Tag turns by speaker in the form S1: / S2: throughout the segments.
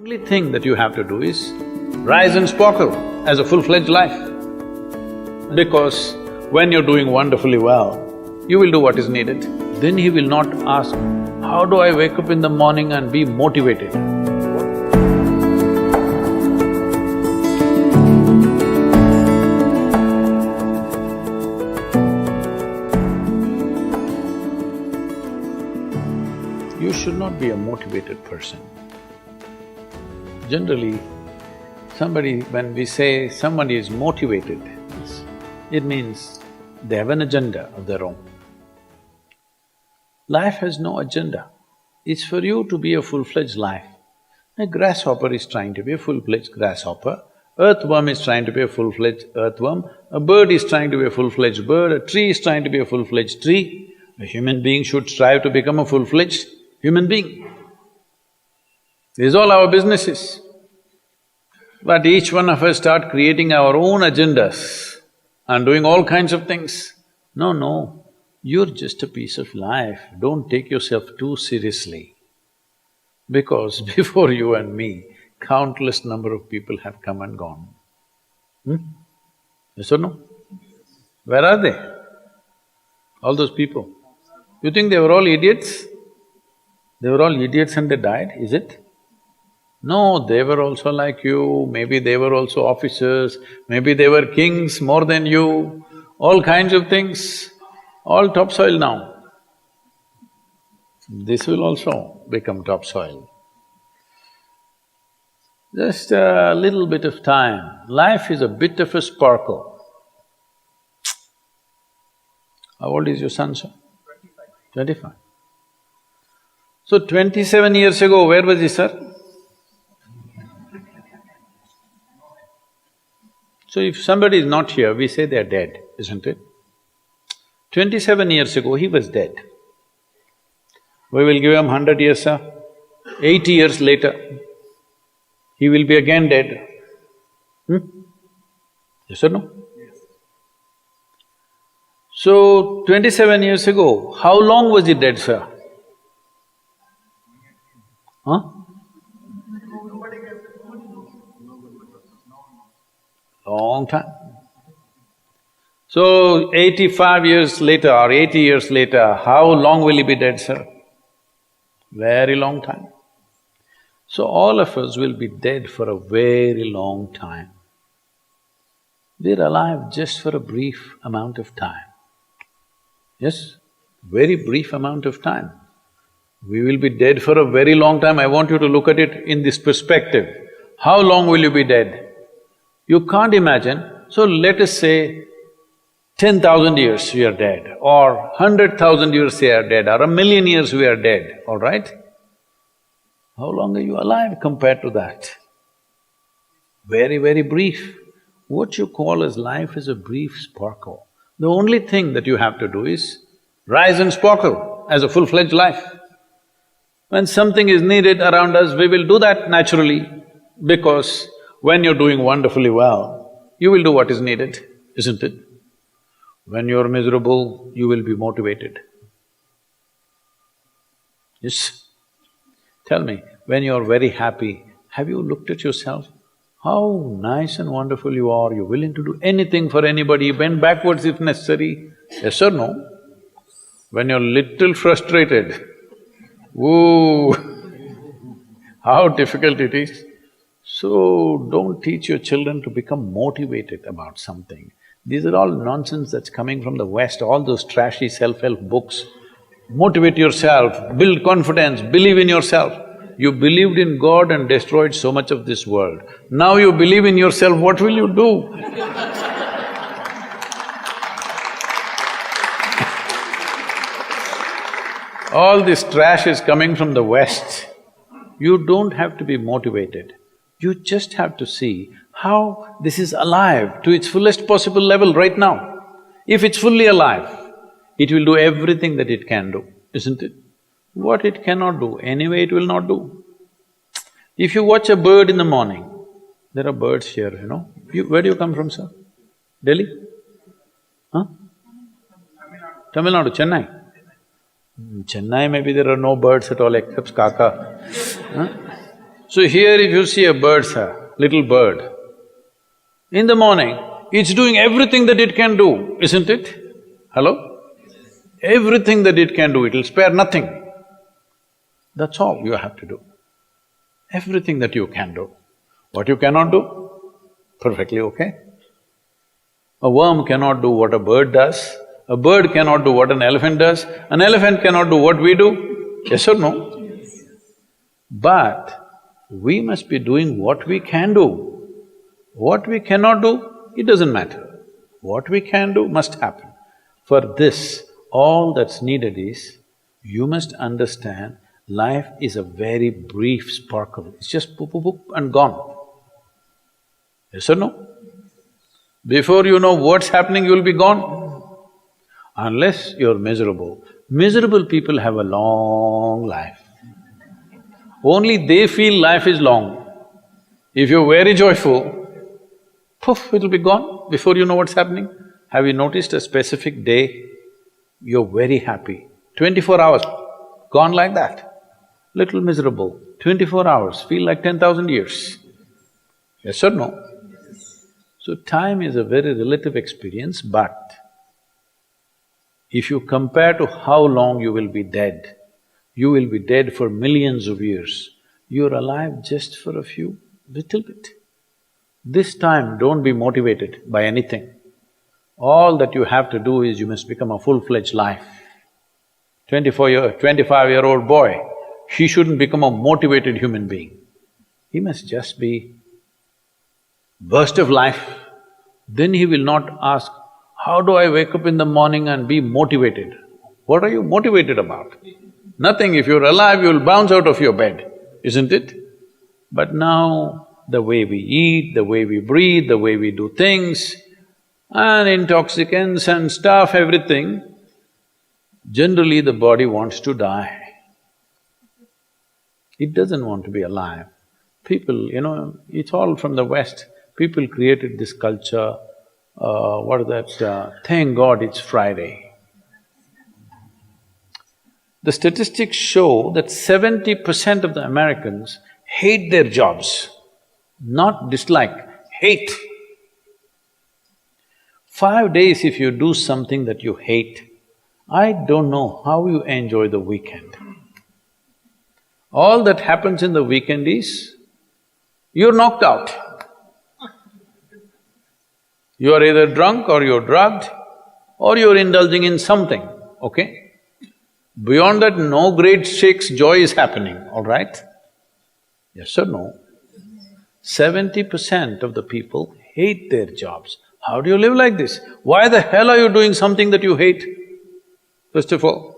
S1: Only thing that you have to do is rise and sparkle as a full-fledged life. Because when you're doing wonderfully well, you will do what is needed. Then he will not ask, how do I wake up in the morning and be motivated? You should not be a motivated person. Generally, when we say somebody is motivated, it means they have an agenda of their own. Life has no agenda. It's for you to be a full-fledged life. A grasshopper is trying to be a full-fledged grasshopper, earthworm is trying to be a full-fledged earthworm, a bird is trying to be a full-fledged bird, a tree is trying to be a full-fledged tree. A human being should strive to become a full-fledged human being. This is all our business is. But each one of us start creating our own agendas and doing all kinds of things. No, you're just a piece of life, don't take yourself too seriously. Because before you and me, countless number of people have come and gone. Yes or no? Where are they? All those people. You think they were all idiots? They were all idiots and they died, is it? No, they were also like you, maybe they were also officers, maybe they were kings more than you, all kinds of things, all topsoil now. This will also become topsoil. Just a little bit of time, life is a bit of a sparkle. How old is your son, sir? 25. So 27 years ago, where was he, sir? So if somebody is not here, we say they are dead, isn't it? 27 years ago, he was dead. We will give him 100 years, sir. 80 years later, he will be again dead. Yes or no? Yes. So, 27 years ago, how long was he dead, sir? Huh? Long time. So, 85 years later or 80 years later, how long will he be dead, sir? Very long time. So, all of us will be dead for a very long time. We're alive just for a brief amount of time. Yes, very brief amount of time. We will be dead for a very long time. I want you to look at it in this perspective. How long will you be dead? You can't imagine, so let us say 10,000 years we are dead, or 100,000 years we are dead, or 1,000,000 years we are dead, all right? How long are you alive compared to that? Very, very brief. What you call as life is a brief sparkle. The only thing that you have to do is rise and sparkle as a full-fledged life. When something is needed around us, we will do that naturally, because when you're doing wonderfully well, you will do what is needed, isn't it? When you're miserable, you will be motivated. Yes? Tell me, when you're very happy, have you looked at yourself? How nice and wonderful you are, you're willing to do anything for anybody, bend backwards if necessary. Yes or no? When you're little frustrated, woo, how difficult it is. So, don't teach your children to become motivated about something. These are all nonsense that's coming from the West, all those trashy self-help books. Motivate yourself, build confidence, believe in yourself. You believed in God and destroyed so much of this world. Now you believe in yourself, what will you do? All this trash is coming from the West. You don't have to be motivated. You just have to see how this is alive to its fullest possible level right now. If it's fully alive, it will do everything that it can do, isn't it? What it cannot do, anyway it will not do. If you watch a bird in the morning, there are birds here, you know. Where do you come from, sir? Delhi? Huh? Tamil Nadu, Chennai? In Chennai maybe there are no birds at all except kaka. Huh? So here if you see a bird, sir, little bird, in the morning, it's doing everything that it can do, isn't it? Hello? Everything that it can do, it'll spare nothing. That's all you have to do. Everything that you can do. What you cannot do, perfectly okay. A worm cannot do what a bird does, a bird cannot do what an elephant does, an elephant cannot do what we do, yes or no? But we must be doing what we can do. What we cannot do, it doesn't matter. What we can do must happen. For this, all that's needed is, you must understand, life is a very brief sparkle, it's just poop, poop, poop and gone. Yes or no? Before you know what's happening, you'll be gone. Unless you're miserable. Miserable people have a long life. Only they feel life is long. If you're very joyful, poof, it'll be gone before you know what's happening. Have you noticed a specific day, you're very happy, 24 hours, gone like that. Little miserable, 24 hours, feel like 10,000 years. Yes or no? So time is a very relative experience, but if you compare to how long you will be dead, you will be dead for millions of years. You're alive just for a few, little bit. This time, don't be motivated by anything. All that you have to do is you must become a full-fledged life. 25-year-old boy, he shouldn't become a motivated human being. He must just be burst of life. Then he will not ask, how do I wake up in the morning and be motivated? What are you motivated about? Nothing. If you're alive, you'll bounce out of your bed, isn't it? But now, the way we eat, the way we breathe, the way we do things, and intoxicants and stuff, everything, generally the body wants to die. It doesn't want to be alive. People, it's all from the West. People created this culture, thank God it's Friday. The statistics show that 70% of the Americans hate their jobs, not dislike, hate. 5 days if you do something that you hate, I don't know how you enjoy the weekend. All that happens in the weekend is, you're knocked out. You are either drunk or you're drugged or you're indulging in something, okay? Beyond that, no great shakes joy is happening, all right? Yes or no? 70% of the people hate their jobs. How do you live like this? Why the hell are you doing something that you hate? First of all,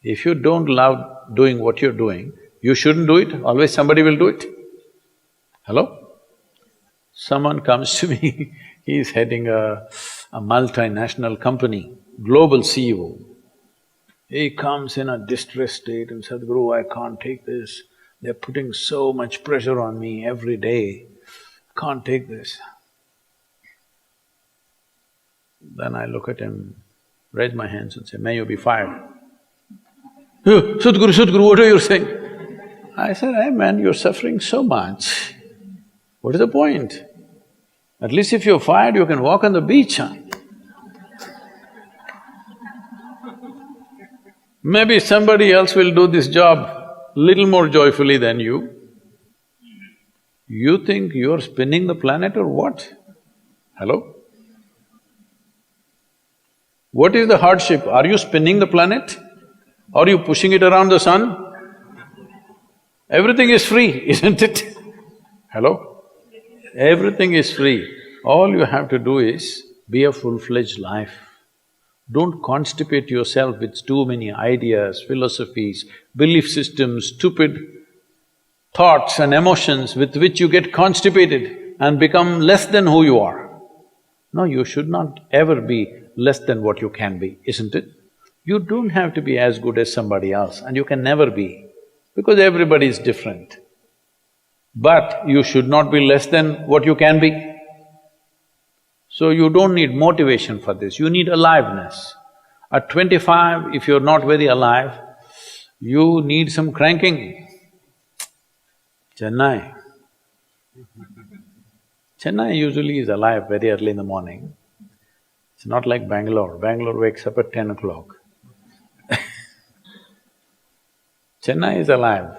S1: if you don't love doing what you're doing, you shouldn't do it, always somebody will do it. Hello? Someone comes to me, he's heading a multinational company, global CEO. He comes in a distressed state and said, Sadhguru, I can't take this. They're putting so much pressure on me every day. I can't take this. Then I look at him, raise my hands and say, may you be fired. Sadhguru, what are you saying? I said, hey man, you're suffering so much. What is the point? At least if you're fired, you can walk on the beach, huh? Maybe somebody else will do this job little more joyfully than you. You think you're spinning the planet or what? Hello? What is the hardship? Are you spinning the planet? Are you pushing it around the sun? Everything is free, isn't it? Hello? Everything is free. All you have to do is be a full-fledged life. Don't constipate yourself with too many ideas, philosophies, belief systems, stupid thoughts and emotions with which you get constipated and become less than who you are. No, you should not ever be less than what you can be, isn't it? You don't have to be as good as somebody else, and you can never be, because everybody is different. But you should not be less than what you can be. So you don't need motivation for this, you need aliveness. At 25, if you're not very alive, you need some cranking. Chennai. Chennai usually is alive very early in the morning. It's not like Bangalore. Bangalore wakes up at 10 o'clock. Chennai is alive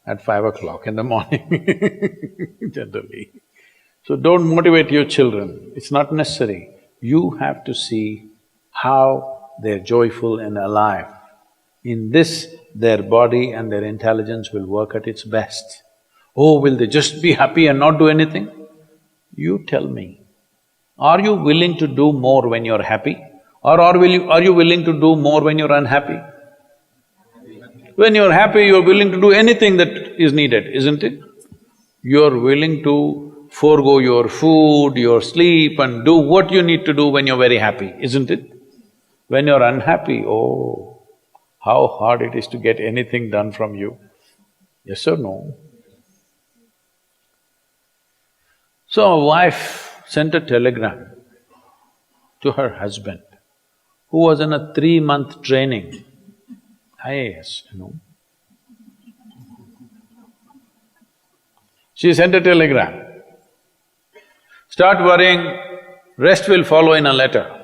S1: at 5 o'clock in the morning, generally. So don't motivate your children, it's not necessary. You have to see how they're joyful and alive. In this, their body and their intelligence will work at its best. Oh, will they just be happy and not do anything? You tell me, are you willing to do more when you're happy? Or are you willing to do more when you're unhappy? When you're happy, you're willing to do anything that is needed, isn't it? You're willing to forego your food, your sleep and do what you need to do when you're very happy, isn't it? When you're unhappy, oh, how hard it is to get anything done from you. Yes or no? So a wife sent a telegram to her husband, who was in a 3-month training, IAS, She sent a telegram, start worrying, rest will follow in a letter.